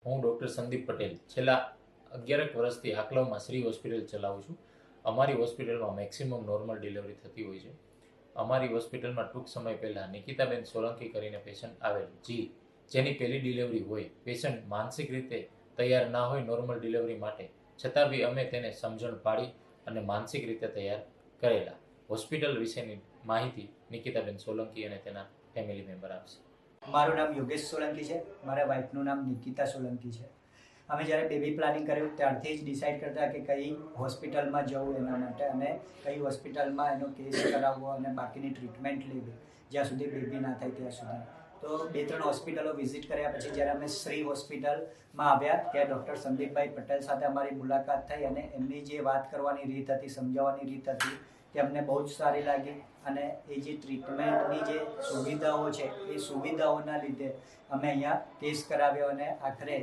હું ડૉક્ટર સંદીપ પટેલ છેલ્લા 11 વર્ષથી આકલાવમાં શ્રી હોસ્પિટલ ચલાવું છું. અમારી હોસ્પિટલમાં મેક્સિમમ નોર્મલ ડિલિવરી થતી હોય છે. અમારી હોસ્પિટલમાં ટૂંક સમય પહેલાં નિકિતાબેન સોલંકી કરીને પેશન્ટ આવેલ, જેની પહેલી ડિલિવરી હોય. પેશન્ટ માનસિક રીતે તૈયાર ના હોય નોર્મલ ડિલિવરી માટે, છતાં બી અમે તેને સમજણ પાડી અને માનસિક રીતે તૈયાર કરેલા. હોસ્પિટલ વિશેની માહિતી નિકિતાબેન સોલંકી અને તેના ફેમિલી મેમ્બર આપશે. મારું નામ યોગેશ સોલંકી છે. મારા વાઈફનું નામ નિકિતા સોલંકી છે. અમે જ્યારે બેબી પ્લાનિંગ કર્યું ત્યારથી જ ડિસાઇડ કરતા કે કઈ હોસ્પિટલમાં જવું એના માટે અને કઈ હોસ્પિટલમાં એનો કેસ કરાવવો અને બાકીની ટ્રીટમેન્ટ લેવી જ્યાં સુધી બેબી ના થાય ત્યાં સુધી. તો 2-3 હોસ્પિટલો વિઝિટ કર્યા પછી જ્યારે અમે શ્રી હોસ્પિટલમાં આવ્યા ત્યાં ડૉક્ટર સંદીપભાઈ પટેલ સાથે અમારી મુલાકાત થઈ અને એમની જે વાત કરવાની રીત હતી, સમજાવવાની રીત હતી તે અમને બહુ જ સારી લાગી અને એ જે ટ્રીટમેન્ટની જે સુવિધાઓ છે એ સુવિધાઓના લીધે અમે અહીંયા કેસ કરાવ્યો અને આખરે